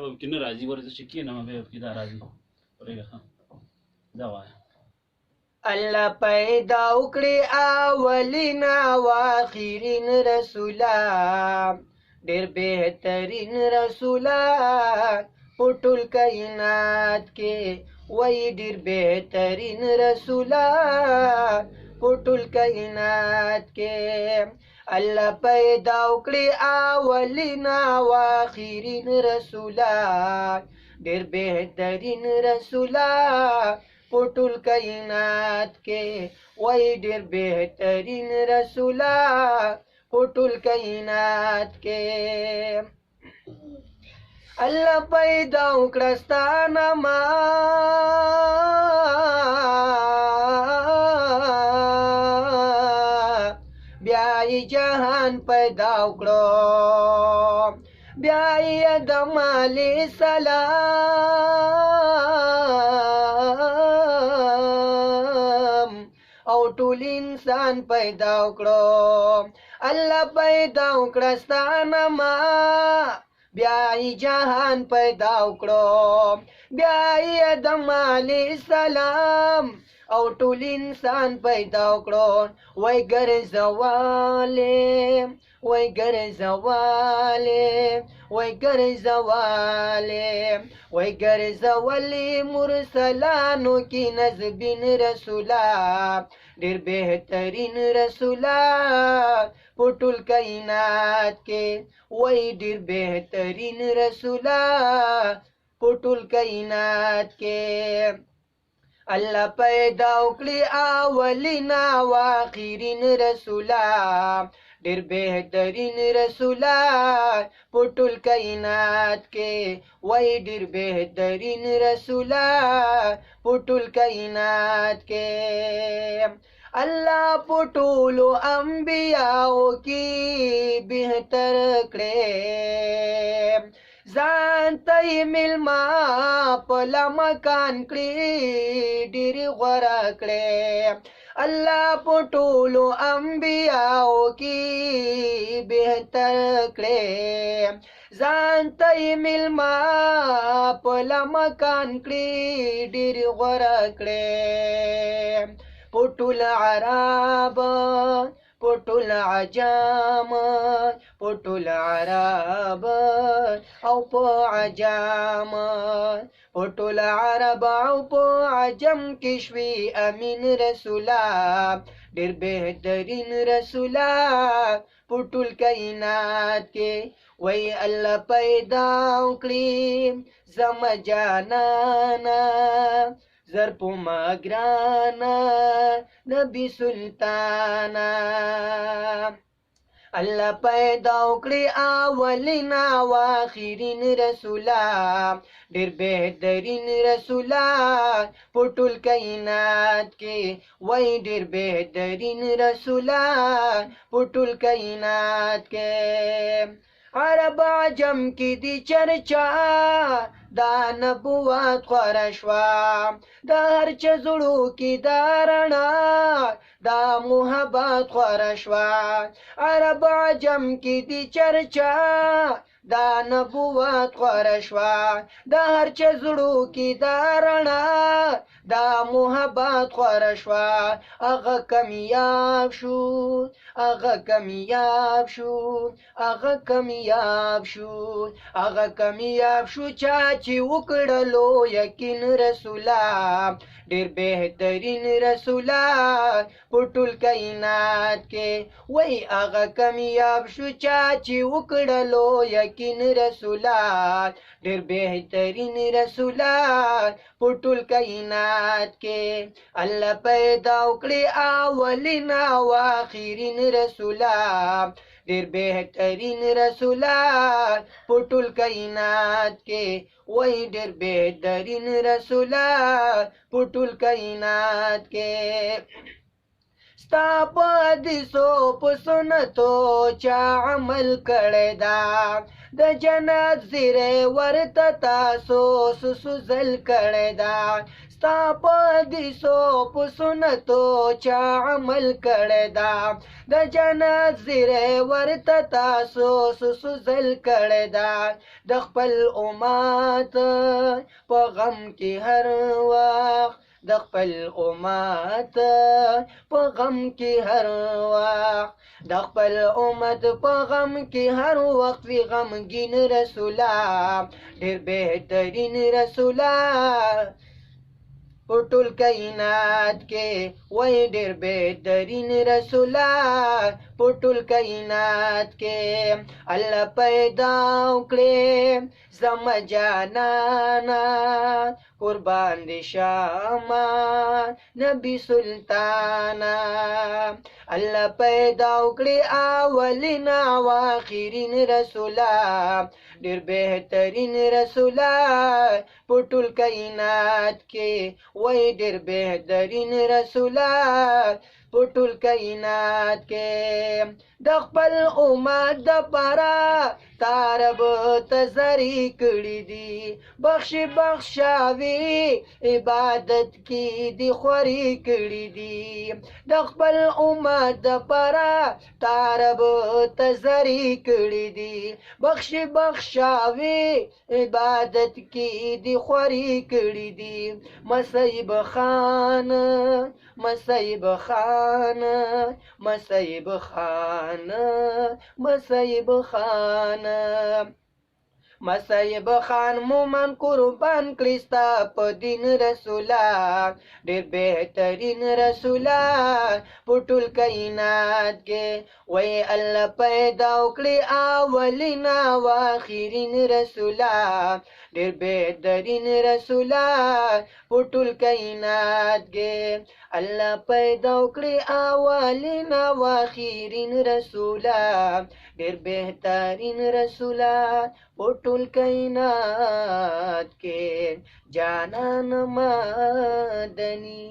به کې نه راځي ورته چې کېنم بیا کې دا راځي پرېږه ښه دا وایه الله پیدا وکړي اولین او آخرین رسولا ډېر بهترین رسولا په ټول کائنات کې وای ډېر بهترین رسولا په ټول کائنات کې الله پیدا وکړي اولین او آخرین رسولا ډېر بهترین رسولا په ټول کائنات کې وای ډېر بهترین رسولا په ټول کائنات کې الله پیدا وکړه ستا نامه بیا یې جهان پیدا وکړو بیا یې آدم علیه السلام او ټول انسان پیدا وکړو الله پیدا وکړه ستا نامه بیا یې جهان پیدا وکړو بیا یې آدم علیه السلام او ټول انسان پیدا وکړو وای ګرځواله وای ګرځواله وای ګرځواله وای ګرځولې مرسلانو کې نزبین رسولا ډېر بهترین رسولا په ټول کائنات کې وای ډېر بهترین رسولا په ټول کائنات کې الله پیدا وکړي اولین او آخرین رسولا ډېر بهترین رسولا په ټول کائنات کې وای ډېر بهترین رسولا په ټول کائنات کې الله په ټولو انبیاو کې بهتر کړي ځان ته یې مېلمه په مکان کړي ډېر غوره کړي الله په ټولو انبیاو کې بهتر کړي ځان ته یې مېلمه په مکان کړي ډېر غوره کړي په ټول عرب په ټول عجم په ټول عرب او په عجم په ټول عرب او په عجم کې شوي امین رسولا ډېر بهترین رسولا په ټول کائنات کې وای الله پیدا وکړي زما جانانا زر په ما ګرانا نبی سلطانا الله پیدا وکړي اولین او آخرین رسولا ډېر بهترین رسولا په ټول کائنات کې وای ډېر بهترین رسولا په ټول کائنات کې عرب عجم کې دي چرچا دا نبوت خوره شوه د هر چا زړو کې دا رڼا دا محبت خوره شوه عرب عجم کې دي چرچا دا نبوت خوره شوه د هر چا زړو کې دا رڼا دا محبت خوره شوه هغه کمیاب شو هغه کمیاب شو هغه کمیاب شو هغه کمیاب شو چا چې وکړلو یقین رسولا ډېر بهترین رسولا په ټول کائنات کې وای هغه کمیاب شو چا چې وکړلو یقین رسولا ډېر بهترین رسولا په ټول کائنات کې الله پیدا وکړي اولین او آخرین رسولا ډېر بهترین رسولا په ټول کائنات کې وای ډېر بهترین رسولا په ټول کائنات کې ستا په حدیثو په سنتو چا عمل کړی دا د جنت زیری ورته تاسو سوزل کړی دا ستا په حدیثو په سنتو چا عمل کړی دا د جنت زیری ورته تاسو سوزل کړی دا د خپل امت په غم کې هر وخت د خپل امت په غم کې هر وخت د خپل امت په غم کې هر وخت وی غمگین رسولا ډېر بهترین رسولا په ټول کائنات کې وای ډېر بهترین رسولا په ټول کائنات کې الله پیدا وکړې زما جانانا قربان دي شاما نبی سلطانا الله پیدا وکړې اولین او اخرین رسولا ډېر بهترین رسولا په ټول کائنات کې وای ډېر بهترین رسولا په ټول کائنات کې د خپل امت د پاره تارب تزری کړی دی بخشاوي عبادت کی دی خوري کړی دی د خپل امت د پاره تارب تزری کړی دی بخشاوي عبادت کی دی خوري کړی دی مصیب خان مصیب خان مصیب خان مصیب خان مصیب خان مومن قربان کړی ستا په دین رسولا ډېر بهترین رسولا په ټول کائنات کې وای الله پیدا وکړي اولین او اخرین رسولا ډېر بهترین رسولا په ټول کائنات کې الله پیدا وکړي اولین او اخرین رسولا ډېر بهترین رسولا په ټول کائنات کې جانان مدني